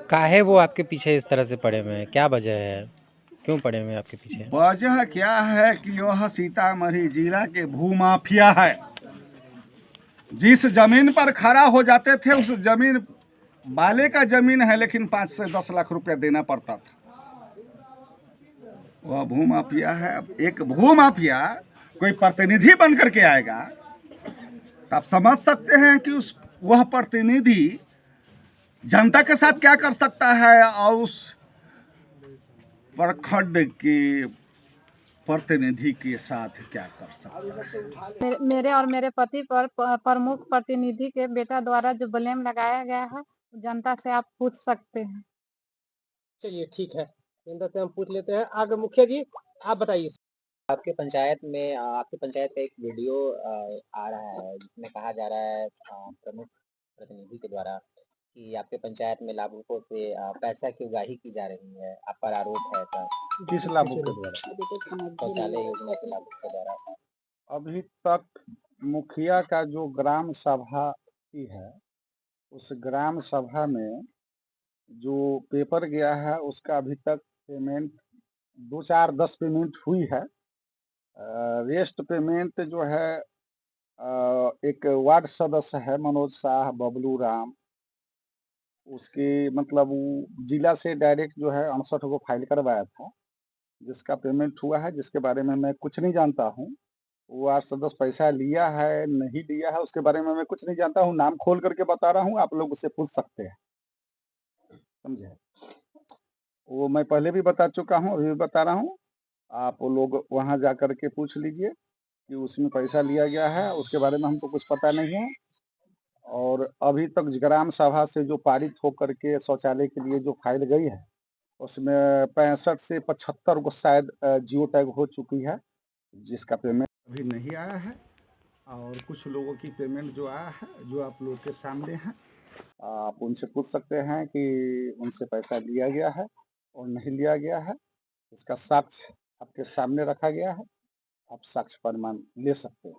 काहे वो आपके पीछे इस तरह से पड़े हुए हैं, क्या वजह है, क्यों पड़े हुए हैं आपके पीछे? वजह क्या है कि वह सीतामढ़ी जिला के भूमाफिया है। जिस जमीन पर खड़ा हो जाते थे उस जमीन वाले का जमीन है, लेकिन 5 से 10 लाख रुपया देना पड़ता था। वह भूमाफिया है। एक भूमाफिया कोई प्रतिनिधि बन करके आएगा तो आप समझ सकते हैं कि उस वह प्रतिनिधि जनता के साथ क्या कर सकता है और उस प्रखंड के प्रतिनिधि के साथ क्या कर सकता है। मेरे और मेरे पति पर प्रमुख प्रतिनिधि के बेटा द्वारा जो ब्लेम लगाया गया है, जनता से आप पूछ सकते हैं। चलिए ठीक है, जनता से हम पूछ लेते हैं। आगे मुखिया जी आप बताइए। आपके पंचायत का एक वीडियो आ रहा है जिसमें कहा जा रहा है प्रमुख प्रतिनिधि के द्वारा कि आपके पंचायत में लाभुकों से पैसा की उगाही की जा रही है। आप पर आरोप है ऐसा। किस लाभुक के द्वारा? शौचालय योजना के लाभुक के द्वारा। अभी तक मुखिया का जो ग्राम सभा की है, उस ग्राम सभा में जो पेपर गया है उसका अभी तक पेमेंट 2-4-10 पेमेंट हुई है। रेस्ट पेमेंट जो है एक वार्ड सदस्य है मनोज शाह, बबलू राम, उसके मतलब वो जिला से डायरेक्ट जो है 68 को फाइल करवाया था, जिसका पेमेंट हुआ है, जिसके बारे में मैं कुछ नहीं जानता हूँ। वो वार्ड सदस्य पैसा लिया है नहीं लिया है उसके बारे में मैं कुछ नहीं जानता हूँ। नाम खोल करके बता रहा हूँ, आप लोग उससे पूछ सकते हैं, समझे। वो मैं पहले भी बता चुका हूँ, अभी भी बता रहा हूँ। आप लोग वहाँ जा कर के पूछ लीजिए कि उसमें पैसा लिया गया है, उसके बारे में हमको कुछ पता नहीं है। और अभी तक ग्राम सभा से जो पारित होकर के शौचालय के लिए जो फाइल गई है, उसमें 65 से 75 को शायद जियो टैग हो चुकी है, जिसका पेमेंट अभी नहीं आया है। और कुछ लोगों की पेमेंट जो आया है, जो आप लोग के सामने है, आप उनसे पूछ सकते हैं कि उनसे पैसा लिया गया है और नहीं लिया गया है। इसका साक्ष्य आपके सामने रखा गया है, आप साक्ष्य प्रमाण ले सकते हैं।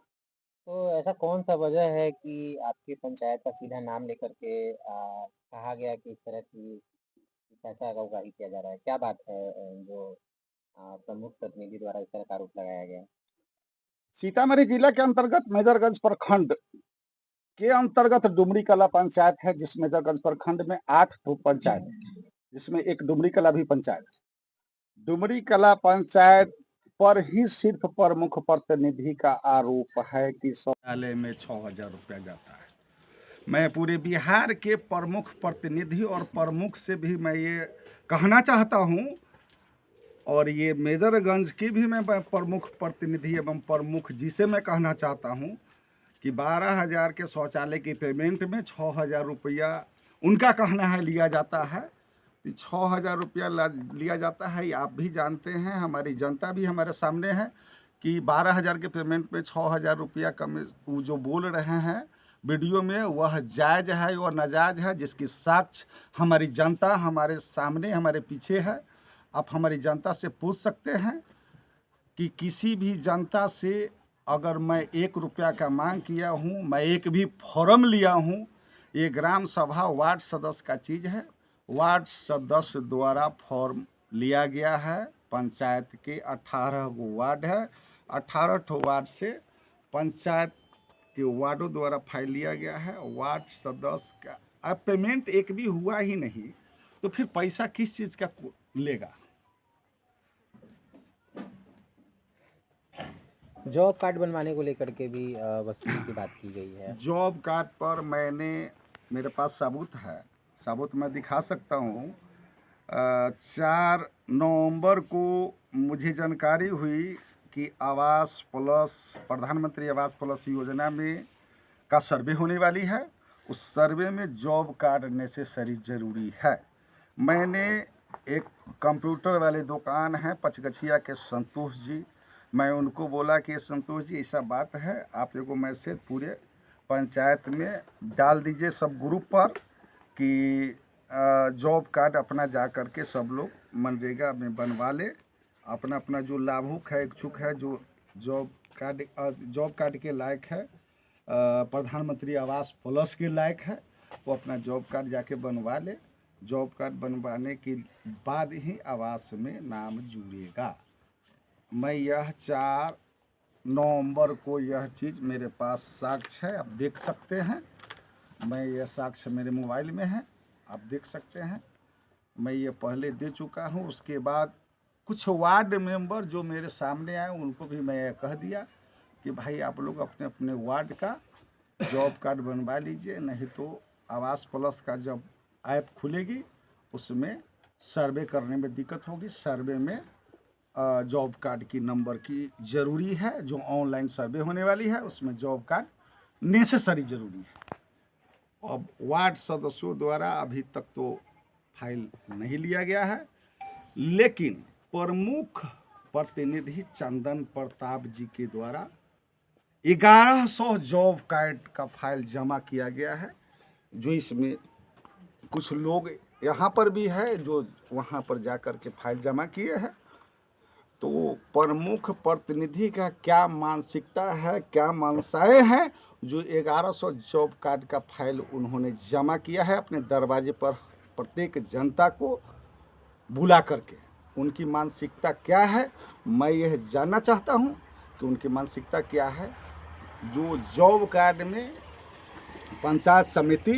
तो ऐसा कौन सा वजह है कि आपकी पंचायत का सीधा नाम लेकर के कहा गया कि इस तरह की पैसा का उगाही किया जा रहा है? क्या बात है जो प्रमुख प्रतिनिधि द्वारा इस तरह का आरोप लगाया गया? सीतामढ़ी जिला के अंतर्गत मेजरगंज प्रखंड के अंतर्गत डुमरी कला पंचायत है, जिस मेजरगंज प्रखंड में 8 पंचायत है, जिसमें एक डुमरी कला भी पंचायत है। डुमरी कला पंचायत पर ही सिर्फ प्रमुख प्रतिनिधि का आरोप है कि शौचालय में 6,000 रुपया जाता है। मैं पूरे बिहार के प्रमुख प्रतिनिधि और प्रमुख से भी मैं ये कहना चाहता हूँ, और ये मेजरगंज की भी मैं प्रमुख प्रतिनिधि एवं प्रमुख जी से मैं कहना चाहता हूँ कि 12,000 के शौचालय की पेमेंट में 6,000 रुपया उनका कहना है लिया जाता है। 6,000 रुपया लिया जाता है, ये आप भी जानते हैं, हमारी जनता भी हमारे सामने है कि 12,000 के पेमेंट में 6,000 रुपया कम वो जो बोल रहे हैं वीडियो में, वह जायज़ है और नाजायज़ है, जिसकी साक्ष्य हमारी जनता हमारे सामने हमारे पीछे है। आप हमारी जनता से पूछ सकते हैं कि किसी भी जनता से अगर मैं 1 रुपया का मांग किया हूँ, मैं एक भी फॉर्म लिया हूँ, ये ग्राम सभा वार्ड सदस्य का चीज़ है। वार्ड सदस्य द्वारा फॉर्म लिया गया है। पंचायत के 18 गो वार्ड है, 18 वार्ड से पंचायत के वार्डों द्वारा फाइल लिया गया है। वार्ड सदस्य का अब पेमेंट एक भी हुआ ही नहीं, तो फिर पैसा किस चीज़ का लेगा। जॉब कार्ड बनवाने को लेकर के भी वसूली की बात की गई है। जॉब कार्ड पर मेरे पास सबूत है, सबूत मैं दिखा सकता हूँ। 4 नवंबर को मुझे जानकारी हुई कि आवास प्लस प्रधानमंत्री आवास प्लस योजना में का सर्वे होने वाली है। उस सर्वे में जॉब कार्ड नेसेसरी ज़रूरी है। मैंने एक कंप्यूटर वाले दुकान है पचगछिया के संतोष जी, मैं उनको बोला कि संतोष जी ऐसा बात है, आप एगो मैसेज पूरे पंचायत में डाल दीजिए सब ग्रुप पर कि जॉब कार्ड अपना जा कर के सब लोग मनरेगा में बनवा ले। अपना अपना जो लाभुक है, इच्छुक है, जो जॉब कार्ड के लायक है, प्रधानमंत्री आवास प्लस के लायक है, वो अपना जॉब कार्ड जाके बनवा ले। जॉब कार्ड बनवाने के बाद ही आवास में नाम जुड़ेगा। मैं यह 4 नवंबर को यह चीज़ मेरे पास साक्ष्य है, आप देख सकते हैं। मैं यह साक्ष्य मेरे मोबाइल में है, आप देख सकते हैं। मैं ये पहले दे चुका हूँ। उसके बाद कुछ वार्ड मेंबर जो मेरे सामने आए उनको भी मैं कह दिया कि भाई आप लोग अपने अपने वार्ड का जॉब कार्ड बनवा लीजिए, नहीं तो आवास प्लस का जब ऐप खुलेगी उसमें सर्वे करने में दिक्कत होगी। सर्वे में जॉब कार्ड की नंबर की ज़रूरी है, जो ऑनलाइन सर्वे होने वाली है उसमें जॉब कार्ड नेसेसरी ज़रूरी है। अब वार्ड सदस्यों द्वारा अभी तक तो फाइल नहीं लिया गया है, लेकिन प्रमुख प्रतिनिधि चंदन प्रताप जी के द्वारा 1100 जॉब कार्ड का फाइल जमा किया गया है, जो इसमें कुछ लोग यहाँ पर भी है जो वहाँ पर जाकर के फाइल जमा किए हैं। तो प्रमुख प्रतिनिधि का क्या मानसिकता है, क्या मंशाएं हैं, जो 1100 जॉब कार्ड का फाइल उन्होंने जमा किया है अपने दरवाजे पर प्रत्येक जनता को बुला करके, उनकी मानसिकता क्या है मैं यह जानना चाहता हूं कि उनकी मानसिकता क्या है। जो जॉब कार्ड में पंचायत समिति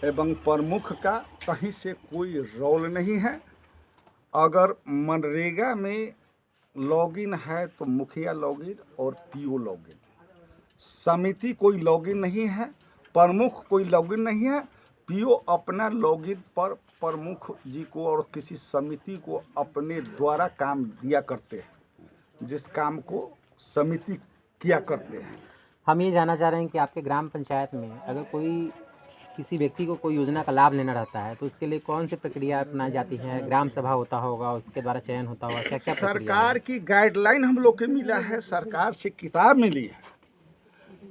एवं प्रमुख का कहीं से कोई रोल नहीं है। अगर मनरेगा में लॉगिन है तो मुखिया लॉगिन और पीओ लॉगिन, समिति कोई लॉगिन नहीं है, प्रमुख कोई लॉगिन नहीं है। पीओ अपना लॉगिन पर प्रमुख जी को और किसी समिति को अपने द्वारा काम दिया करते हैं, जिस काम को समिति किया करते हैं। हम ये जानना चाह रहे हैं कि आपके ग्राम पंचायत में अगर कोई किसी व्यक्ति को कोई योजना का लाभ लेना रहता है तो उसके लिए कौन सी प्रक्रिया अपनाई जाती है? ग्राम सभा होता होगा, उसके द्वारा चयन होता होगा, क्या क्या प्रक्रिया है? सरकार की गाइडलाइन हम लोग के मिला है, सरकार से किताब मिली है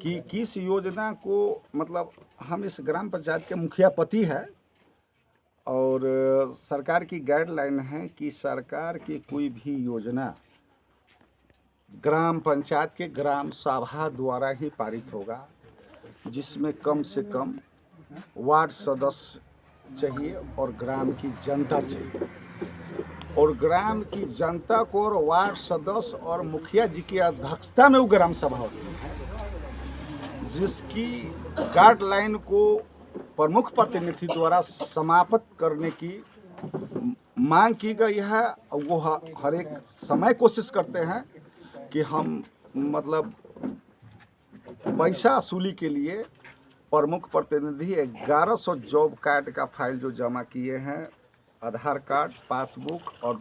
कि किस योजना को, मतलब हम इस ग्राम पंचायत के मुखिया पति है और सरकार की गाइडलाइन है कि सरकार की कोई भी योजना ग्राम पंचायत के ग्राम सभा द्वारा ही पारित होगा, जिसमें कम से कम वार्ड सदस्य चाहिए और ग्राम की जनता चाहिए। और ग्राम की जनता को और वार्ड सदस्य और मुखिया जी की अध्यक्षता में वो ग्राम सभा होती है, जिसकी गाइडलाइन को प्रमुख प्रतिनिधि द्वारा समाप्त करने की मांग की गई है। वो हर एक समय कोशिश करते हैं कि हम मतलब पैसा वसूली के लिए प्रमुख प्रतिनिधि 1100 जॉब कार्ड का फाइल जो जमा किए हैं, आधार कार्ड, पासबुक और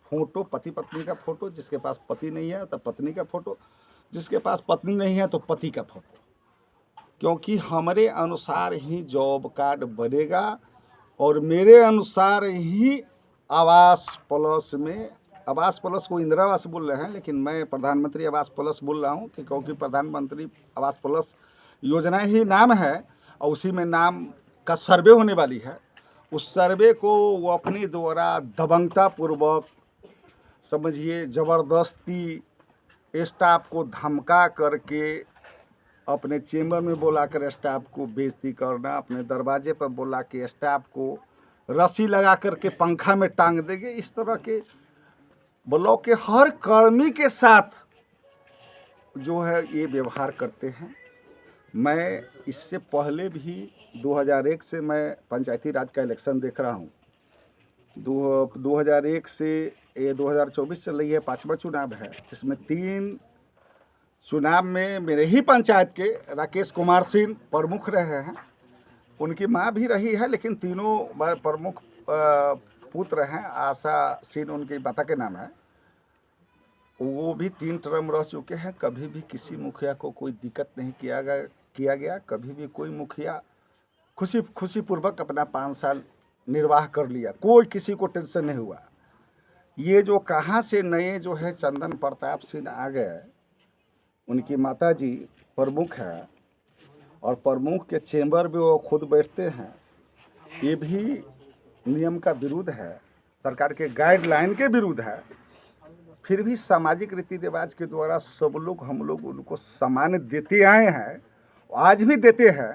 फोटो, पति पत्नी का फोटो, जिसके पास पति नहीं है तो पत्नी का फोटो, जिसके पास पत्नी नहीं है तो पति का फोटो, क्योंकि हमारे अनुसार ही जॉब कार्ड बनेगा और मेरे अनुसार ही आवास प्लस में, आवास प्लस को इंदिरा आवास बोल रहे हैं लेकिन मैं प्रधानमंत्री आवास प्लस बोल रहा हूँ कि क्योंकि प्रधानमंत्री आवास प्लस योजना ही नाम है और उसी में नाम का सर्वे होने वाली है। उस सर्वे को वो अपने द्वारा दबंगता पूर्वक, समझिए ज़बरदस्ती, स्टाफ को धमका करके अपने चेम्बर में बुला कर स्टाफ को बेइज्जती करना, अपने दरवाजे पर बुला के स्टाफ को रस्सी लगा करके पंखा में टांग देंगे, इस तरह के ब्लॉक के हर कर्मी के साथ जो है ये व्यवहार करते हैं। मैं इससे पहले भी 2001 से मैं पंचायती राज का इलेक्शन देख रहा हूँ। 2001 से ये 2024 चल रही है, 5वां चुनाव है, जिसमें 3 चुनाव में मेरे ही पंचायत के राकेश कुमार सिंह प्रमुख रहे हैं। उनकी मां भी रही है, लेकिन तीनों बार प्रमुख पुत्र हैं। आशा सिंह उनके माता के नाम है, वो भी 3 टर्म रह चुके हैं। कभी भी किसी मुखिया को कोई दिक्कत नहीं किया गया। कभी भी कोई मुखिया खुशी पूर्वक अपना 5 साल निर्वाह कर लिया, कोई किसी को टेंशन नहीं हुआ। ये जो कहाँ से नए जो है चंदन प्रताप सिंह आ गए, उनकी माता जी प्रमुख है और प्रमुख के चेंबर में वो खुद बैठते हैं, ये भी नियम का विरुद्ध है, सरकार के गाइडलाइन के विरुद्ध है। फिर भी सामाजिक रीति रिवाज के द्वारा हम लोग उनको सम्मान देते आए हैं, आज भी देते हैं।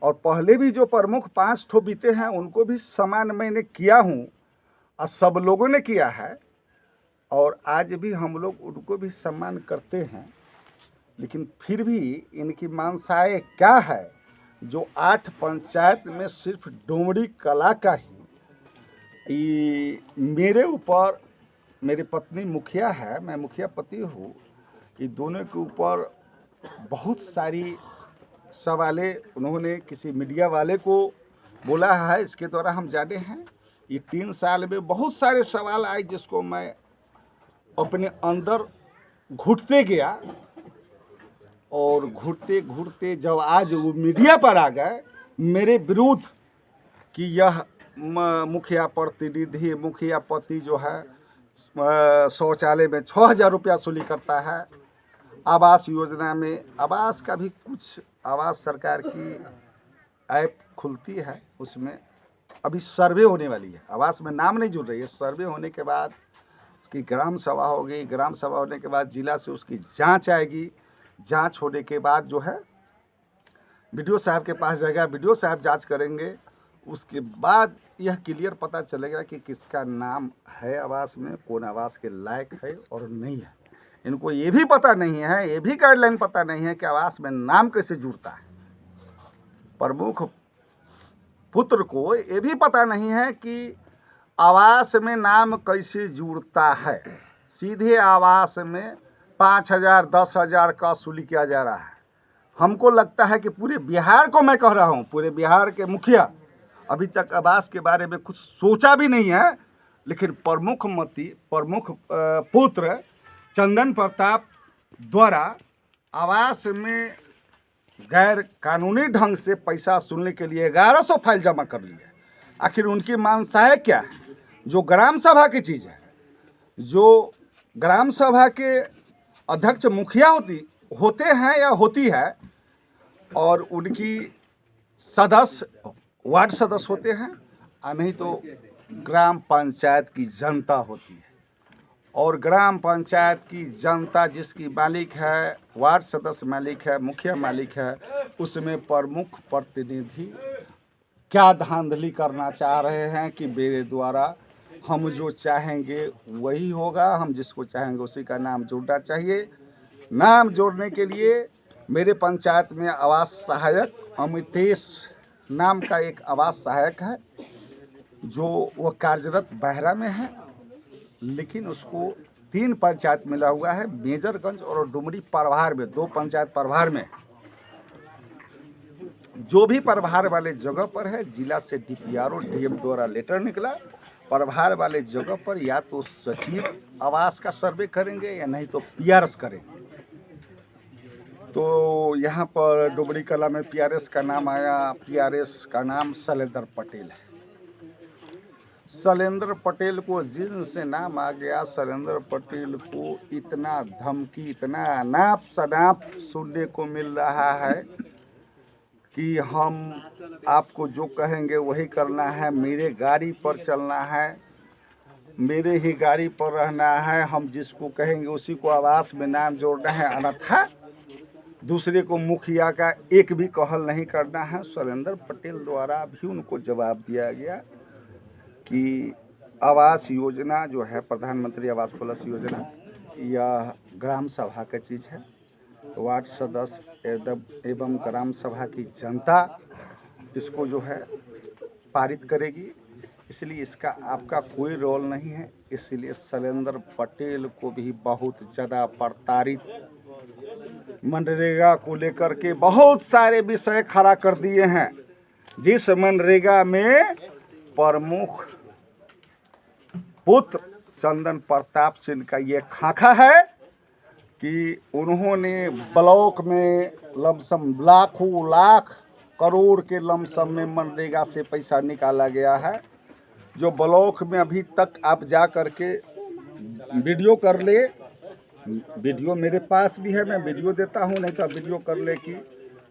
और पहले भी जो प्रमुख 5 ठो बीते हैं उनको भी सम्मान मैंने किया हूँ और सब लोगों ने किया है, और आज भी हम लोग उनको भी सम्मान करते हैं। लेकिन फिर भी इनकी मानसाएँ क्या है, जो 8 पंचायत में सिर्फ डोमरी कला का ही मेरे ऊपर, मेरी पत्नी मुखिया है, मैं मुखिया पति हूँ, ये दोनों के ऊपर बहुत सारी सवालें उन्होंने किसी मीडिया वाले को बोला है, इसके द्वारा हम जाने हैं। ये 3 साल में बहुत सारे सवाल आए जिसको मैं अपने अंदर घुटते गया, और घुटते घुटते जब आज वो मीडिया पर आ गए मेरे विरुद्ध कि यह मुखिया प्रतिनिधि, मुखिया पति जो है शौचालय में 6,000 रुपया वसूली करता है, आवास योजना में, आवास का भी कुछ, आवास सरकार की ऐप खुलती है, उसमें अभी सर्वे होने वाली है, आवास में नाम नहीं जुड़ रही है, सर्वे होने के बाद उसकी ग्राम सभा होगी, ग्राम सभा होने के बाद जिला से उसकी जांच आएगी, जांच होने के बाद जो है बीडीओ साहब के पास जाएगा, बीडीओ साहब जांच करेंगे, उसके बाद यह क्लियर पता चलेगा कि किसका नाम है आवास में, कौन आवास के लायक है और नहीं है। इनको ये भी पता नहीं है, ये भी गाइडलाइन पता नहीं है कि आवास में नाम कैसे जुड़ता है। प्रमुख पुत्र को ये भी पता नहीं है कि आवास में नाम कैसे जुड़ता है। सीधे आवास में 5,000 10,000 का वसूली किया जा रहा है। हमको लगता है कि पूरे बिहार को मैं कह रहा हूँ, पूरे बिहार के मुखिया अभी तक आवास के बारे में कुछ सोचा भी नहीं है, लेकिन प्रमुख पुत्र चंदन प्रताप द्वारा आवास में गैर कानूनी ढंग से पैसा वसूलने के लिए 1100 फाइल जमा कर लिए। आखिर उनकी मानसाएँ क्या है? जो ग्राम सभा की चीज़ है, जो ग्राम सभा के अध्यक्ष मुखिया होते हैं या होती है, और उनकी सदस्य वार्ड सदस्य होते हैं, और नहीं तो ग्राम पंचायत की जनता होती है। और ग्राम पंचायत की जनता जिसकी मालिक है, वार्ड सदस्य मालिक है, मुखिया मालिक है, उसमें प्रमुख प्रतिनिधि क्या धांधली करना चाह रहे हैं कि मेरे द्वारा हम जो चाहेंगे वही होगा, हम जिसको चाहेंगे उसी का नाम जुड़ना चाहिए। नाम जोड़ने के लिए मेरे पंचायत में आवास सहायक अमितेश नाम का एक आवास सहायक है, जो वो कार्यरत बहरा में है, लेकिन उसको 3 पंचायत मिला हुआ है, मेजरगंज और डुमरी प्रभार में, 2 पंचायत प्रभार में। जो भी प्रभार वाले जगह पर है, जिला से डीपीआरओ डीएम द्वारा लेटर निकला, प्रभार वाले जगह पर या तो सचिव आवास का सर्वे करेंगे या नहीं तो पीआरएस करेंगे। तो यहाँ पर डुमरी कला में पीआरएस का नाम आया, पीआरएस का नाम शैलेंद्र पटेल है। शैलेंद्र पटेल को जिनसे नाम आ गया, शैलेंद्र पटेल को इतना धमकी, इतना अनाप शनाप सुनने को मिल रहा है कि हम आपको जो कहेंगे वही करना है, मेरे गाड़ी पर चलना है, मेरे ही गाड़ी पर रहना है, हम जिसको कहेंगे उसी को आवास में नाम जोड़ना है, अन्यथा दूसरे को मुखिया का एक भी कहल नहीं करना है। शैलेंद्र पटेल द्वारा भी उनको जवाब दिया गया कि आवास योजना जो है, प्रधानमंत्री आवास प्लस योजना, यह ग्राम सभा की चीज़ है, वार्ड सदस्य एवं ग्राम सभा की जनता इसको जो है पारित करेगी, इसलिए इसका आपका कोई रोल नहीं है। इसलिए शैलेंद्र पटेल को भी बहुत ज़्यादा प्रताड़ित, मनरेगा को लेकर के बहुत सारे विषय खड़ा कर दिए हैं, जिस मनरेगा में प्रमुख पुत्र चंदन प्रताप सिंह का ये खाका है कि उन्होंने ब्लॉक में लमसम लाखों लाख करोड़ के लमसम में मनरेगा से पैसा निकाला गया है, जो ब्लॉक में अभी तक आप जा कर के वीडियो कर ले, वीडियो मेरे पास भी है, मैं वीडियो देता हूं, नहीं तो वीडियो कर ले कि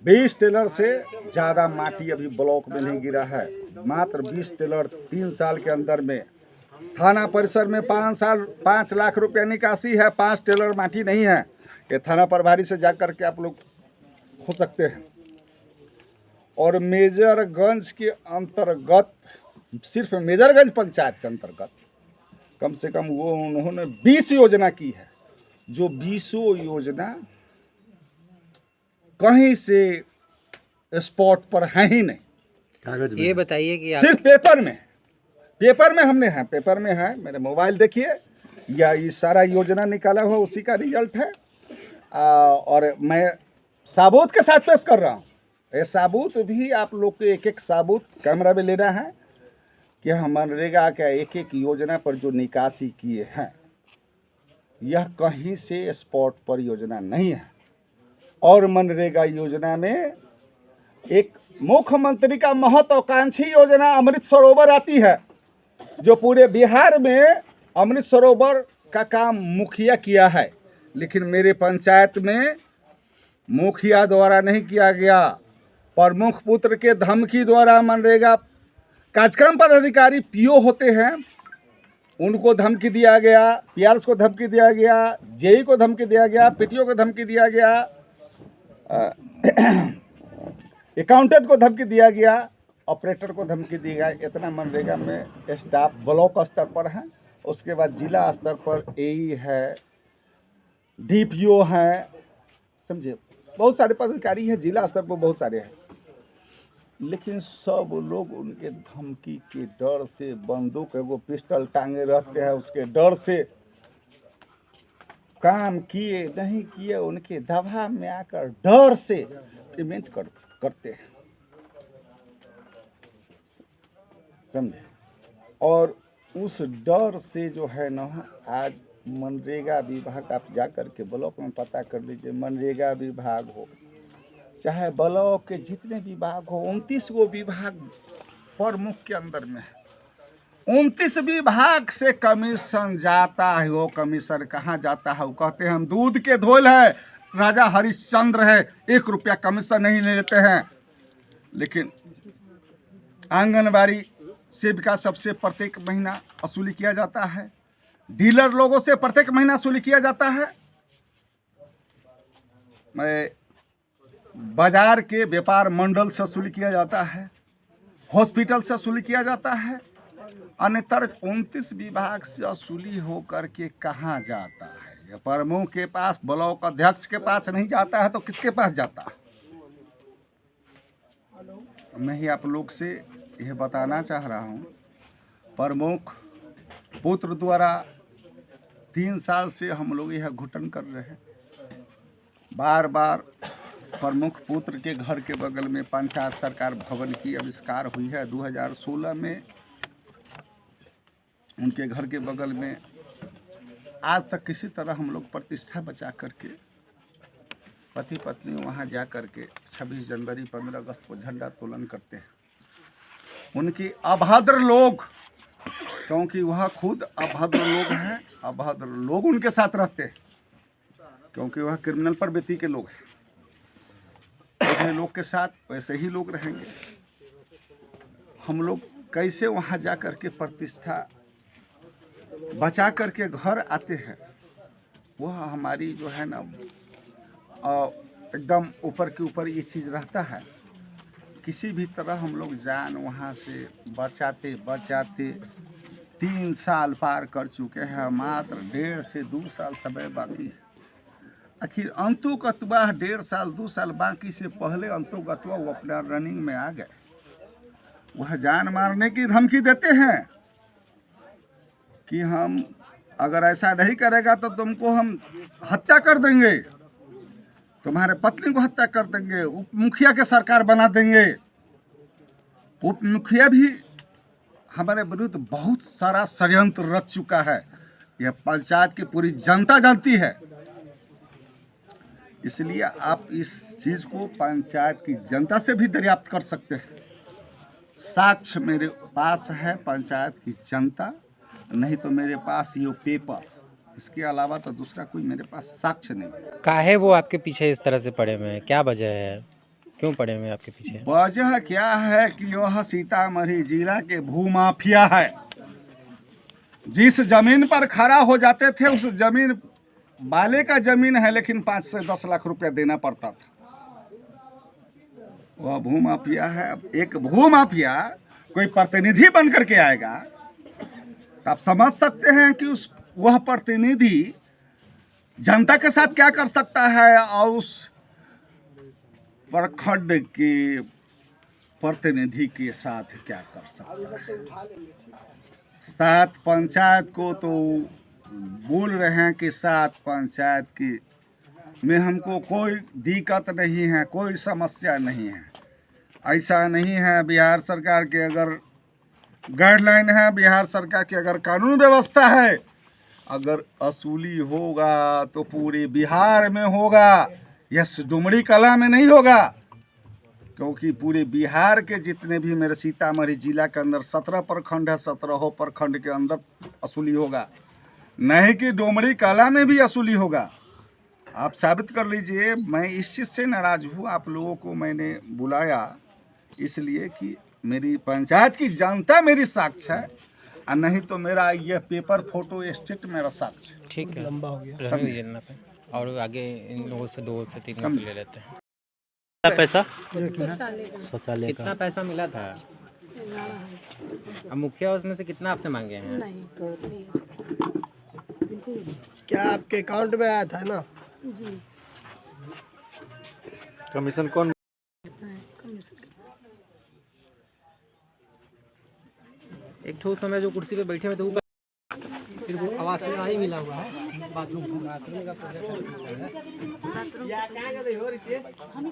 20 टेलर से ज़्यादा माटी अभी ब्लॉक में नहीं गिरा है। मात्र 20 टेलर 3 साल के अंदर में थाना परिसर में 5 लाख रुपया निकासी है, 5 टेलर माटी नहीं है। ये थाना प्रभारी से जा कर के आप लोग हो सकते हैं। और मेजरगंज के अंतर्गत, सिर्फ मेजरगंज पंचायत के अंतर्गत कम से कम वो उन्होंने 20 योजना की है, जो 20 योजना कहीं से स्पॉट पर है ही नहीं। ये बताइए कि आप सिर्फ पेपर में हमने है, पेपर में है, मेरे मोबाइल देखिए, या ये सारा योजना निकाला हुआ उसी का रिजल्ट है। और मैं साबूत के साथ पेश कर रहा हूँ। ये साबूत भी आप लोग को एक एक साबूत कैमरा में लेना है कि हम मनरेगा का एक एक योजना पर जो निकासी किए हैं, यह कहीं से स्पॉट पर योजना नहीं है। और मनरेगा योजना में एक मुख्यमंत्री का महत्वाकांक्षी योजना अमृत सरोवर आती है, जो पूरे बिहार में अमृत सरोवर का काम मुखिया किया है, लेकिन मेरे पंचायत में मुखिया द्वारा नहीं किया गया। प्रमुख पुत्र के धमकी द्वारा मनरेगा कार्यक्रम पदाधिकारी पीओ होते हैं, उनको धमकी दिया गया, पीआरएस को धमकी दिया गया, जेई को धमकी दिया गया, पीटीओ को धमकी दिया गया, अकाउंटेंट को धमकी दिया गया, ऑपरेटर को धमकी दी गई। इतना मनरेगा में स्टाफ ब्लॉक स्तर पर है, उसके बाद जिला स्तर पर एई है, डीपीओ हैं, समझे, बहुत सारे पदाधिकारी हैं, जिला स्तर पर बहुत सारे हैं, लेकिन सब लोग उनके धमकी के डर से, बंदूक एगो पिस्टल टांगे रहते हैं, उसके डर से काम किए नहीं किए, उनके दबाव में आकर डर से पेमेंट करते हैं, समझे। और उस डर से जो है ना, आज मनरेगा विभाग, आप जा कर के ब्लॉक में पता कर लीजिए, मनरेगा विभाग हो चाहे ब्लॉक के जितने विभाग हो, 29 गो विभाग प्रमुख के अंदर में है, 29 विभाग से कमीशन जाता है। वो कमीशन कहाँ जाता है? वो कहते हैं हम दूध के धोल है, राजा हरिश्चंद्र है, 1 रुपया कमीशन नहीं लेते हैं। लेकिन आंगनबाड़ी सेविका सबसे प्रत्येक महीना वसूली किया जाता है, डीलर लोगों से प्रत्येक महीना वसूली किया जाता है, बाजार के व्यापार मंडल से वसूली किया जाता है, हॉस्पिटल से वसूली किया जाता है, अन्यतर 29 विभाग से वसूली हो करके कहाँ जाता है? ये प्रमुख के पास, ब्लॉक अध्यक्ष के पास नहीं जाता है तो किसके पास जाता है? मैं ही आप लोग से यह बताना चाह रहा हूँ, प्रमुख पुत्र द्वारा 3 साल से हम लोग यह घुटन कर रहे हैं। बार बार प्रमुख पुत्र के घर के बगल में पंचायत सरकार भवन की आविष्कार हुई है 2016 में। उनके घर के बगल में आज तक किसी तरह हम लोग प्रतिष्ठा बचा करके पति पत्नी वहाँ जा कर के 26 जनवरी 15 अगस्त को झंडा तोलन करते हैं। उनकी अभद्र लोग, क्योंकि वह खुद अभद्र लोग हैं, अभद्र लोग उनके साथ रहते हैं, क्योंकि वह क्रिमिनल प्रवृत्ति के लोग हैं। ऐसे लोग के साथ वैसे ही लोग रहेंगे। हम लोग कैसे वहाँ जा कर के प्रतिष्ठा बचा करके घर आते हैं, वह हमारी जो है ना एकदम ऊपर के ऊपर ये चीज़ रहता है। किसी भी तरह हम लोग जान वहाँ से बचाते बचाते 3 साल पार कर चुके हैं, मात्र 1.5 से 2 साल समय बाकी है। आखिर अंतुगतवा 1.5 साल 2 साल बाकी से पहले अंतुगतवा वो अपना रनिंग में आ गए। वह जान मारने की धमकी देते हैं कि हम अगर ऐसा नहीं करेगा तो तुमको हम हत्या कर देंगे, तुम्हारे पत्नी को हत्या कर देंगे, उप मुखिया के सरकार बना देंगे। उप मुखिया भी हमारे विरुद्ध बहुत सारा षड्यंत्र रच चुका है, यह पंचायत की पूरी जनता जानती है। इसलिए आप इस चीज़ को पंचायत की जनता से भी दरियाफ्त कर सकते हैं। साक्ष्य मेरे पास है, पंचायत की जनता, नहीं तो मेरे पास ये पेपर, इसके अलावा तो दूसरा कोई मेरे पास साक्ष्य नहीं। काहे वो आपके पीछे इस तरह से पड़े हुए हैं? क्या वजह है, क्यों पड़े हुए हैं आपके पीछे? वजह क्या है कि वह सीतामढ़ी जिला के भूमाफिया है। जिस जमीन पर खड़ा हो जाते थे उस जमीन वाले का जमीन है, लेकिन 5 से 10 लाख रुपया देना पड़ता था। वह भूमाफिया है। अब एक भूमाफिया कोई प्रतिनिधि बन करके आएगा तो आप समझ सकते हैं कि वह प्रतिनिधि जनता के साथ क्या कर सकता है और उस प्रखंड के प्रतिनिधि के साथ क्या कर सकता है। सात पंचायत को तो बोल रहे हैं कि सात पंचायत की में हमको कोई दिक्कत नहीं है, कोई समस्या नहीं है। ऐसा नहीं है। बिहार सरकार के अगर गाइडलाइन है, बिहार सरकार की अगर कानून व्यवस्था है, अगर असूली होगा तो पूरे बिहार में होगा, यस डुमरी कला में नहीं होगा। क्योंकि पूरे बिहार के जितने भी मेरे सीतामढ़ी जिला के अंदर 17 प्रखंड है, 17 प्रखंड के अंदर असूली होगा, नहीं कि डुमरी कला में भी असूली होगा। आप साबित कर लीजिए। मैं इस चीज़ से नाराज़ हूँ। आप लोगों को मैंने बुलाया इसलिए कि मेरी पंचायत की जनता मेरी साक्ष्य है, और नहीं तो मेरा यह पेपर फोटो स्टेट मेरा साक्ष्य है। ठीक है, लंबा हो गया। रहने दीजिए ना पे। और आगे इन लोगों से 2 से 3 में से ले लेते हैं। कितना पैसा? शौचालय कितना पैसा मिला था? अब मुखिया उसमें से कितना आपसे मांगे हैं? क्या आपके अकाउंट में आया था ना? कमीशन कौन? एक ठो समय जो कुर्सी पे बैठे हुए थे वो सिर्फ आवास में ही मिला हुआ है। बाथरूम का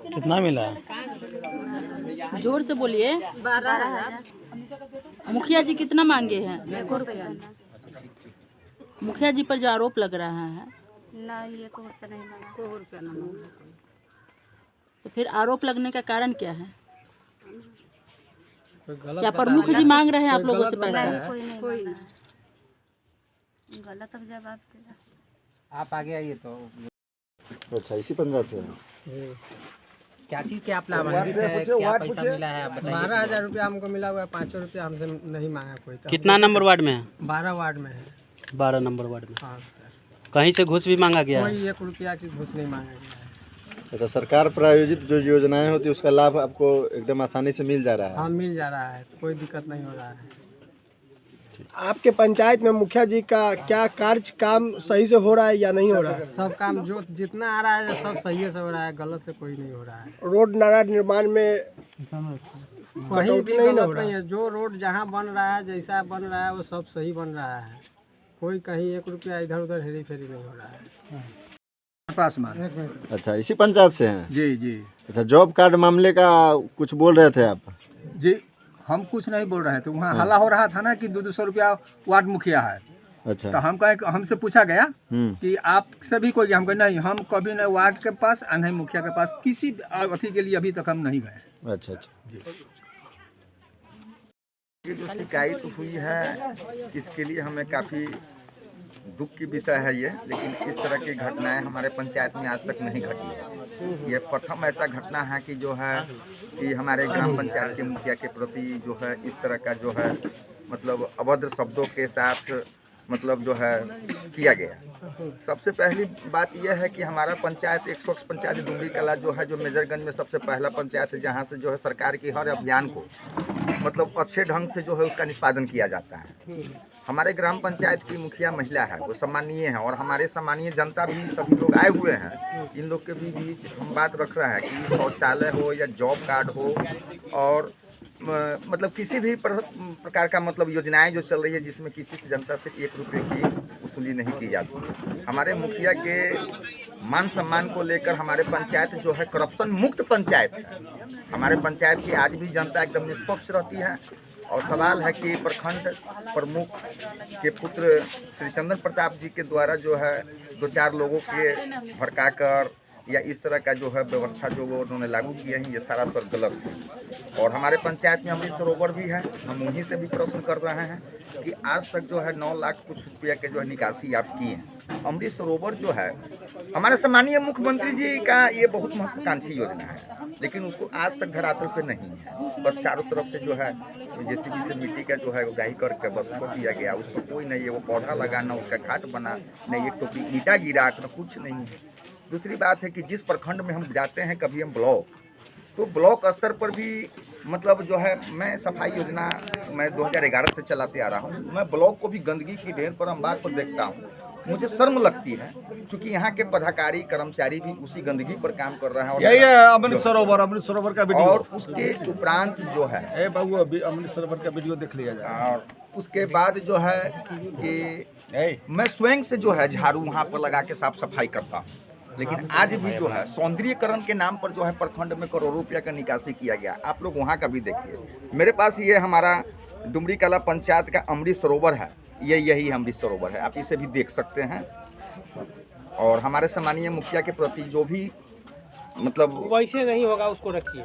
कितना मिला? जोर से बोलिए। 12,000। मुखिया जी कितना मांगे हैं? 1 रुपया मुखिया जी पर जो आरोप लग रहा है, नहीं, 1 रुपया नहीं मांगा। 1 रुपया नहीं मांगा। तो फिर आरोप लगने का कारण क्या है? गलत क्या प्रमुख जी मांग रहे हैं आप लोगों से पैसा? कोई नहीं। गलत अब जवाब देगा। आप आगे आइए तो अच्छा, इसी पंचायत से है। क्या चीज़ के आप लाभान्वित है, क्या पैसा मिला है आप बताइए। 12,000 रुपया हमको मिला हुआ है। 5 रुपया हमसे नहीं मांगा कोई। तो कितना नंबर वार्ड में है? 12 वार्ड में है। 12 नंबर वार्ड में। हाँ, कहीं से घूस भी मांगा गया है? कोई 1 रुपया की घूस नहीं मांगा गया है। अच्छा, सरकार प्रायोजित जो योजनाएं होती है उसका लाभ आपको एकदम आसानी से मिल जा रहा है? हाँ, मिल जा रहा है, कोई दिक्कत नहीं हो रहा है। आपके पंचायत में मुखिया जी का क्या कार्य काम सही से हो रहा है या नहीं हो रहा है? सब काम जो जितना आ रहा है सब सही से हो रहा है, गलत से कोई नहीं हो रहा है। रोड नाला निर्माण में कहीं भी गलत नहीं है। जो रोड जहाँ बन रहा है, जैसा बन रहा है वो सब सही बन रहा है। कोई कहीं 1 रुपया इधर उधर हेरी फेरी नहीं हो रहा है। अच्छा, इसी पंचायत से हैं? जी जी अच्छा, जॉब कार्ड मामले का कुछ बोल रहे थे आप? जी, हम कुछ नहीं बोल रहे थे। वहाँ हल्ला हो रहा था ना कि 200 रुपया वार्ड मुखिया है। अच्छा। तो हम कहे, हमसे पूछा गया कि आप सभी कोई, हम कहे नहीं, हम कभी नहीं वार्ड के पास और नहीं मुखिया के पास किसी अथी के लिए अभी तक हम नहीं गए। अच्छा अच्छा जी। ये जो शिकायत हुई है इसके लिए हमें काफ़ी दुख की विषय है ये, लेकिन इस तरह की घटनाएं हमारे पंचायत में आज तक नहीं घटी है। ये प्रथम ऐसा घटना है कि जो है कि हमारे ग्राम पंचायत के मुखिया के प्रति जो है इस तरह का जो है मतलब अभद्र शब्दों के साथ मतलब जो है किया गया। सबसे पहली बात यह है कि हमारा पंचायत 100 पंचायत डुमरी कला जो है, जो मेजरगंज में सबसे पहला पंचायत है जहाँ से जो है सरकार की हर अभियान को मतलब अच्छे ढंग से जो है उसका निष्पादन किया जाता है। हमारे ग्राम पंचायत की मुखिया महिला है, वो सम्मानीय है, और हमारे सम्मानीय जनता भी सभी लोग आए हुए हैं। इन लोग के भी बीच हम बात रख रहे हैं कि शौचालय हो या जॉब कार्ड हो और मतलब किसी भी प्रकार का मतलब योजनाएं जो चल रही है जिसमें किसी से जनता से 1 रुपये की वसूली नहीं की जाती। हमारे मुखिया के मान सम्मान को लेकर हमारे पंचायत जो है करप्शन मुक्त पंचायत है। हमारे पंचायत की आज भी जनता एकदम निष्पक्ष रहती है। और सवाल है कि प्रखंड प्रमुख के पुत्र श्री चंदन प्रताप जी के द्वारा जो है 2-4 लोगों के भड़काकर या इस तरह का जो है व्यवस्था जो वो उन्होंने लागू किए हैं, ये सारा सर गलत है। और हमारे पंचायत में अमृत सरोवर भी है, हम उन्हीं से भी प्रश्न कर रहे हैं कि आज तक जो है 9 लाख कुछ रुपया के जो है निकासी आप किए हैं। अमृत सरोवर जो है हमारे सम्मानीय मुख्यमंत्री जी का ये बहुत महत्वाकांक्षी योजना है, लेकिन उसको आज तक धरातल पे नहीं है। बस चारों तरफ से जो है जेसीबी से मिट्टी का जो है उगाही करके बस छोड़ दिया गया। उस पर कोई नहीं है, वो पौधा लगाना, उसका घाट बना नहीं, एक टोपी ईंटा गिरा, कुछ नहीं है। दूसरी बात है कि जिस प्रखंड में हम जाते हैं, कभी हम ब्लॉक तो ब्लॉक स्तर पर भी मतलब जो है, मैं सफाई योजना मैं 2011 से चलाते आ रहा हूँ। मैं ब्लॉक को भी गंदगी की ढेर पर अंबार पर देखता हूँ, मुझे शर्म लगती है, क्योंकि यहाँ के पदाधिकारी कर्मचारी भी उसी गंदगी पर काम कर रहे हैं। और यही है अमृत सरोवर का वीडियो। और उसके उपरांत जो है बाबू अभी अमृत सरोवर का वीडियो देख लिया जाए। और उसके बाद जो है कि मैं स्वयं से जो है झाड़ू वहाँ पर लगा के साफ सफाई करता हूँ, लेकिन आज भी जो है सौंदर्यीकरण के नाम पर जो है प्रखंड में करोड़ों रुपया का निकासी किया गया। आप लोग वहाँ का भी देखिए। मेरे पास ये हमारा डुमरी कला पंचायत का अमृत सरोवर है, यही अमृत सरोवर है, आप इसे भी देख सकते हैं। और हमारे सम्मानीय मुखिया के प्रति जो भी मतलब वैसे नहीं होगा उसको रखिए,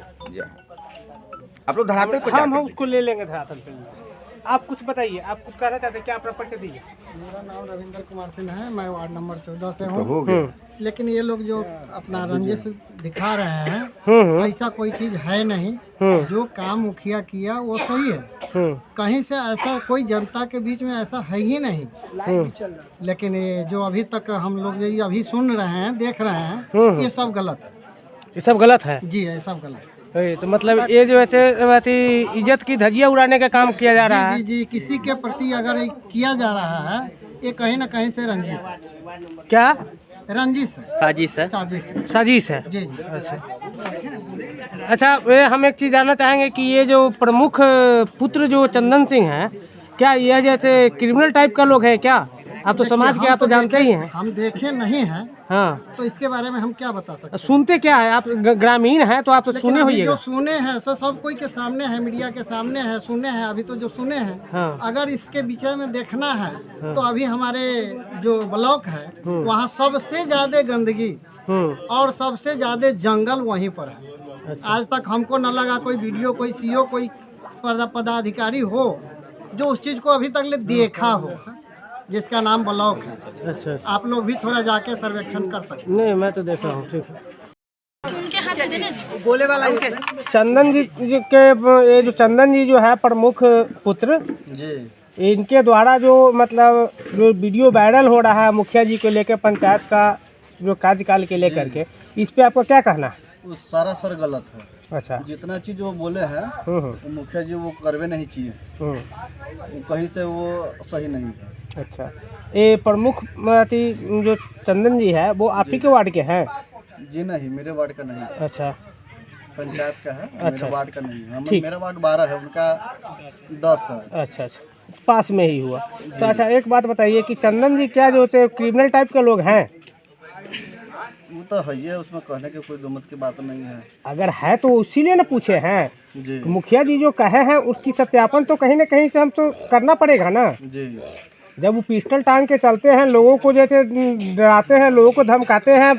आप लोग धरातल पर हम उसको ले लेंगे धरातल पे। आप कुछ बताइए, आप कुछ कहना चाहते हैं क्या? आप परिचय दीजिए। मेरा नाम रविंद्र कुमार सिंह है, मैं वार्ड नंबर 14 से हूँ। लेकिन ये लोग जो अपना रंजिश दिखा रहे हैं, ऐसा कोई चीज है नहीं। जो काम मुखिया किया वो सही है, कहीं से ऐसा कोई जनता के बीच में ऐसा है ही नहीं। लेकिन ये जो अभी तक हम लोग जो अभी सुन रहे हैं, देख रहे हैं, ये सब गलत है। ये सब गलत है जी, ये सब गलत है। तो मतलब ये जो है इज्जत की धज्जियां उड़ाने का काम किया जा रहा है। जी जी, किसी के प्रति अगर ये किया जा रहा है, ये कहीं ना कहीं से रंजिश है। क्या रंजिश है, साजिश है। साजिश है। साजिश है। जी जी। अच्छा, हम एक चीज़ जानना चाहेंगे कि ये जो प्रमुख पुत्र जो चंदन सिंह है, क्या यह जैसे क्रिमिनल टाइप का लोग है क्या? आप तो समाज के, आप तो जानते ही हैं। हम देखे नहीं हैं, हाँ, तो इसके बारे में हम क्या बता सकते हैं? सुनते क्या है? आप ग्रामीण हैं तो आप तो लेकिन सुने अभी होइएगा। जो सुने हैं सब कोई के सामने है, मीडिया के सामने है, सुने हैं। अभी तो जो सुने हैं, हाँ। अगर इसके विषय में देखना है तो अभी हमारे जो ब्लॉक है वहाँ सबसे ज्यादा गंदगी और सबसे ज्यादा जंगल वहीं पर है। आज तक हमको न लगा कोई वीडियो, कोई सीओ, कोई पदाधिकारी हो जो उस चीज को अभी तक ले देखा हो, जिसका नाम ब्लॉक है। अच्छा, आप लोग भी थोड़ा जाके सर्वेक्षण कर सकते हैं। नहीं, मैं तो देख रहा हूँ। ठीक है। उनके हाथ में देने बोले वाला चंदन जी के, ये जो चंदन जी जो है प्रमुख पुत्र जी, इनके द्वारा जो मतलब जो वीडियो वायरल हो रहा है मुखिया जी को लेकर, पंचायत का जो कार्यकाल के लेकर के, इस पे आपको क्या कहना है? वो सारा सर गलत है। अच्छा। जितना चीज वो बोले हैं वो मुखिया जी वो करवे नहीं किए, वो कहीं से वो सही नहीं है। अच्छा, ये प्रमुख जो चंदन जी है वो आप ही के वार्ड के हैं? जी नहीं, मेरे वार्ड का नहीं। अच्छा, पंचायत का है। अच्छा, मेरे वार्ड का नहीं है। ठीक। मेरा वार्ड 12 है, उनका 10 है। अच्छा, पास में ही हुआ। तो अच्छा, एक बात बताइए कि चंदन जी क्या जो क्रिमिनल टाइप के लोग हैं? वो तो है ही है, उसमें कहने की कोई दुमत की बात नहीं है। अगर है तो इसीलिए ना पूछे हैं। जी मुखिया जी जो कहे हैं उसकी सत्यापन तो कहीं ना कहीं से हम तो करना पड़ेगा ना। जी, जब वो पिस्टल टांग के चलते हैं, लोगों को जैसे डराते हैं, लोगों को धमकाते हैं,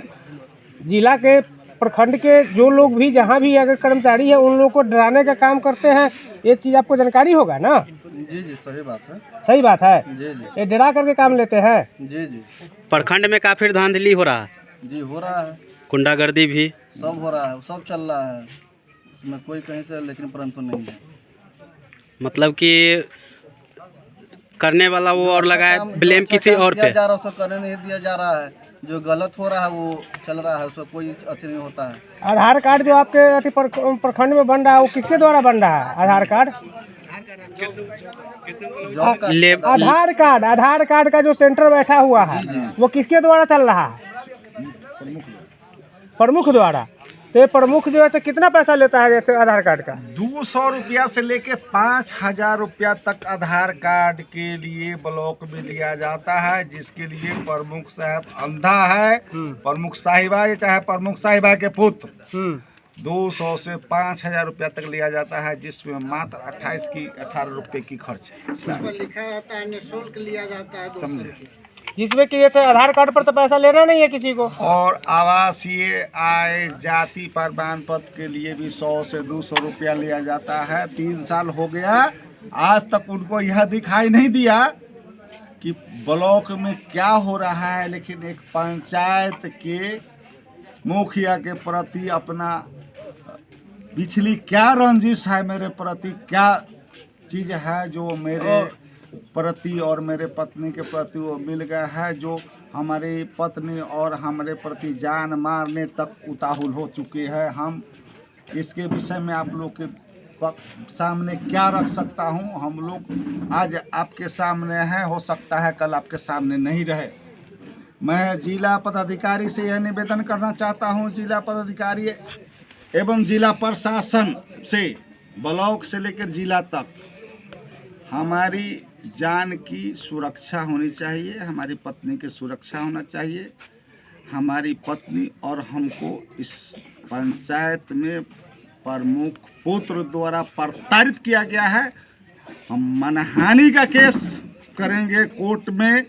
जिला के प्रखंड के जो लोग भी जहाँ भी अगर कर्मचारी है उन लोगों को डराने का काम करते हैं, ये चीज़ आपको जानकारी होगा ना? जी जी, सही बात है। सही बात है। जी जी, ये डरा करके काम लेते हैं। जी जी, प्रखंड में काफी धांधली हो रहा है, जी हो रहा है, गुंडागर्दी भी सब हो रहा है, सब चल रहा है, उसमें कोई कहीं से लेकिन परंतु नहीं है। मतलब कि करने वाला वो और लगाए काम ब्लेम जो अच्छा किसी काम और किया पे। जा रहा है उसको करने नहीं दिया जा रहा है, जो गलत हो रहा है वो चल रहा है, उसको कोई अथी नहीं होता है। आधार कार्ड जो आपके अति प्रखंड में बन रहा है वो किसके द्वारा बन रहा है? आधार कार्ड, जॉब का आधार कार्ड का जो सेंटर बैठा हुआ है वो किसके द्वारा चल रहा है? प्रमुख द्वारा। तो ये प्रमुख जो है कितना पैसा लेता है जैसे आधार कार्ड का? 200 रुपया से लेके 5000 रुपया तक आधार कार्ड के लिए ब्लॉक में लिया जाता है, जिसके लिए प्रमुख साहब अंधा है, प्रमुख साहिबा ये चाहे प्रमुख साहिबा के पुत्र 200 से 5000 रुपया तक लिया जाता है, जिसमें मात्र 18 रुपये की खर्च है। लिखा रहता है निःशुल्क लिया जाता है, समझे? जिसमें कि जैसे आधार कार्ड पर तो पैसा लेना नहीं है किसी को। और आवासीय आय जाति प्रमाण पत्र के लिए भी 100 से 200 रुपया लिया जाता है। 3 साल हो गया, आज तक उनको यह दिखाई नहीं दिया कि ब्लॉक में क्या हो रहा है, लेकिन एक पंचायत के मुखिया के प्रति अपना पिछली क्या रंजिश है, मेरे प्रति क्या चीज़ है जो मेरे प्रति और मेरे पत्नी के प्रति वो मिल गया है, जो हमारी पत्नी और हमारे प्रति जान मारने तक उताहुल हो चुके हैं। हम इसके विषय में आप लोग के सामने क्या रख सकता हूं। हम लोग आज आपके सामने हैं, हो सकता है कल आपके सामने नहीं रहे। मैं जिला पदाधिकारी से यह निवेदन करना चाहता हूं, जिला पदाधिकारी एवं जिला प्रशासन से, ब्लॉक से लेकर जिला तक, हमारी जान की सुरक्षा होनी चाहिए, हमारी पत्नी की सुरक्षा होना चाहिए। हमारी पत्नी और हमको इस पंचायत में प्रमुख पुत्र द्वारा प्रताड़ित किया गया है। हम मानहानि का केस करेंगे कोर्ट में,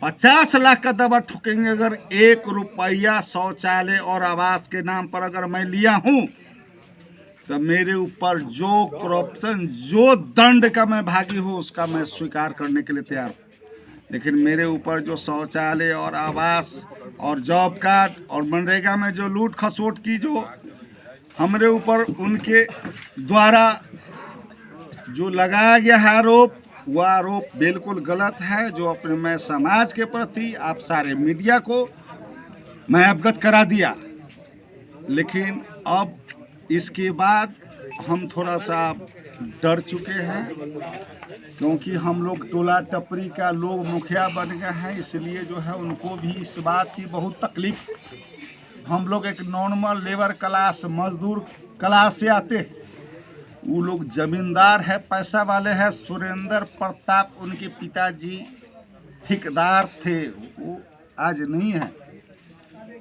50 लाख का दवा ठोकेंगे अगर 1 रुपया शौचालय और आवास के नाम पर अगर मैं लिया हूँ तो मेरे ऊपर जो करप्शन, जो दंड का मैं भागी हूँ उसका मैं स्वीकार करने के लिए तैयार हूँ। लेकिन मेरे ऊपर जो शौचालय और आवास और जॉब कार्ड और मनरेगा में जो लूट खसोट की जो हमारे ऊपर उनके द्वारा जो लगाया गया है आरोप, वह आरोप बिल्कुल गलत है। जो अपने मैं समाज के प्रति आप सारे मीडिया को मैं अवगत करा दिया, लेकिन अब इसके बाद हम थोड़ा सा डर चुके हैं, क्योंकि हम लोग टोला टपरी का लोग मुखिया बन गए हैं, इसलिए जो है उनको भी इस बात की बहुत तकलीफ। हम लोग एक नॉर्मल लेबर क्लास, मजदूर क्लास से आते हैं, वो लोग जमींदार है, पैसा वाले हैं। सुरेंद्र प्रताप उनके पिताजी ठेकेदार थे, वो आज नहीं है।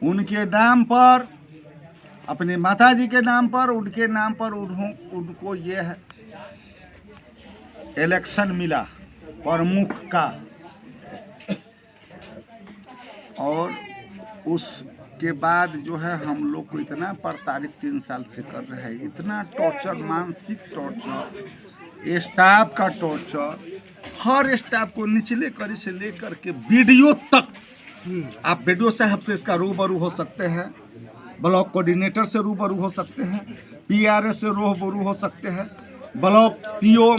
उनके नाम पर, अपने माताजी के नाम पर, उनके नाम पर उनको ये है इलेक्शन मिला प्रमुख का, और उसके बाद जो है हम लोग को इतना प्रताड़ित 3 साल से कर रहे हैं, इतना टॉर्चर, मानसिक टॉर्चर, स्टाफ का टॉर्चर, हर स्टाफ को निचले कड़ी से लेकर के वीडियो तक। आप वीडियो साहब से इसका रूबरू हो सकते हैं, ब्लॉक कोऑर्डिनेटर से रूबरू हो सकते हैं, पीआरएस से रूबरू हो सकते हैं, ब्लॉक पीओ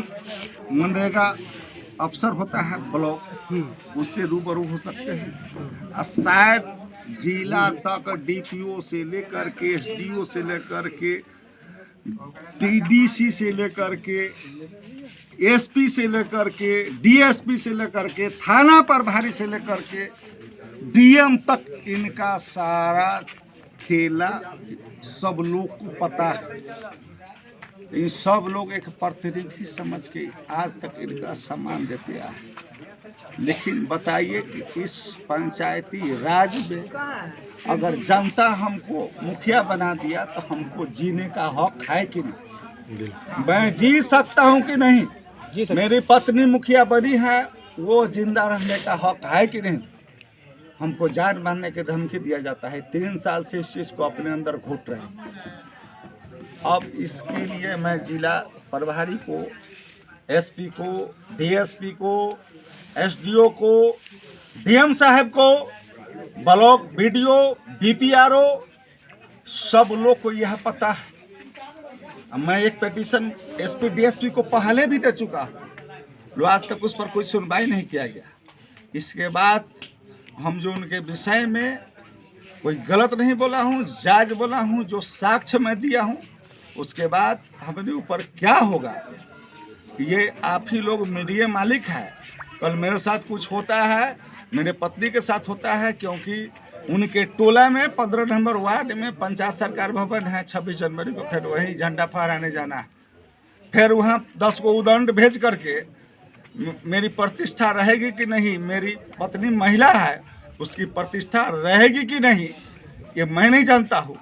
मनरेगा अफसर होता है ब्लॉक, उससे रूबरू हो सकते हैं। और शायद जिला तक डीपीओ से लेकर के, एसडीओ से लेकर के, टीडीसी से लेकर के, एसपी से लेकर के, डीएसपी से लेकर के, थाना प्रभारी से लेकर के डीएम तक, इनका सारा खेला सब लोग को पता है। ये सब लोग एक प्रतिनिधि समझ के आज तक इनका सम्मान देते आए। लेकिन बताइए कि इस पंचायती राज में अगर जनता हमको मुखिया बना दिया तो हमको जीने का हक है कि नहीं? मैं जी सकता हूं कि नहीं? मेरी पत्नी मुखिया बनी है, वो जिंदा रहने का हक है कि नहीं? हमको जान मारने की धमकी दिया जाता है। 3 साल से इस चीज़ को अपने अंदर घुट रहे हैं। अब इसके लिए मैं जिला प्रभारी को, एसपी को, डीएसपी को, एसडीओ को, डीएम साहब को, ब्लॉक बीडीओ, बीपीआरओ, सब लोग को यह पता है। मैं एक पिटीशन एसपी डीएसपी को पहले भी दे चुका, आज तक उस पर कोई सुनवाई नहीं किया गया। इसके बाद हम जो उनके विषय में कोई गलत नहीं बोला हूँ, जायज बोला हूँ, जो साक्ष्य मैं दिया हूँ, उसके बाद हमारे ऊपर क्या होगा ये आप ही लोग मीडिया मालिक है। कल मेरे साथ कुछ होता है, मेरे पत्नी के साथ होता है, क्योंकि उनके टोला में 15 नंबर वार्ड में पंचायत सरकार भवन है। 26 जनवरी को फिर वही झंडा फहराने जाना है, फिर वहाँ 10 को उदंड भेज करके मेरी प्रतिष्ठा रहेगी कि नहीं, मेरी पत्नी महिला है, उसकी प्रतिष्ठा रहेगी कि नहीं, ये मैं नहीं जानता हूँ।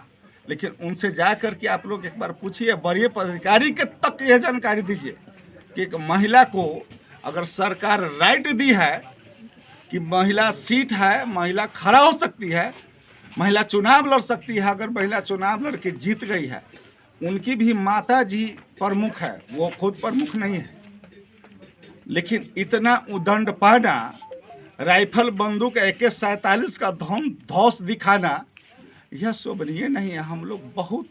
लेकिन उनसे जा कर के आप लोग एक बार पूछिए, वरीय पदाधिकारी के तक यह जानकारी दीजिए कि एक महिला को अगर सरकार राइट दी है कि महिला सीट है, महिला खड़ा हो सकती है, महिला चुनाव लड़ सकती है, अगर महिला चुनाव लड़ के जीत गई है, उनकी भी माता जी प्रमुख है, वो खुद प्रमुख नहीं है। लेकिन इतना उदंड पाना, राइफल बंदूक AK-47 का धौस दिखाना, यह शोभनीय नहीं है। हम लोग बहुत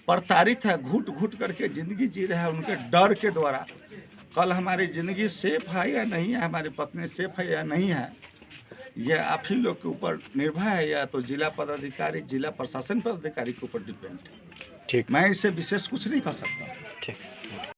प्रताड़ित है, घुट घुट करके ज़िंदगी जी रहे हैं उनके डर के द्वारा। कल हमारी ज़िंदगी सेफ है या नहीं है, हमारी पत्नी सेफ है या नहीं है, यह आप ही लोग के ऊपर निर्भर है, या तो जिला पदाधिकारी, जिला प्रशासन पदाधिकारी के ऊपर डिपेंड है। मैं इससे विशेष कुछ नहीं कर सकता। ठीक।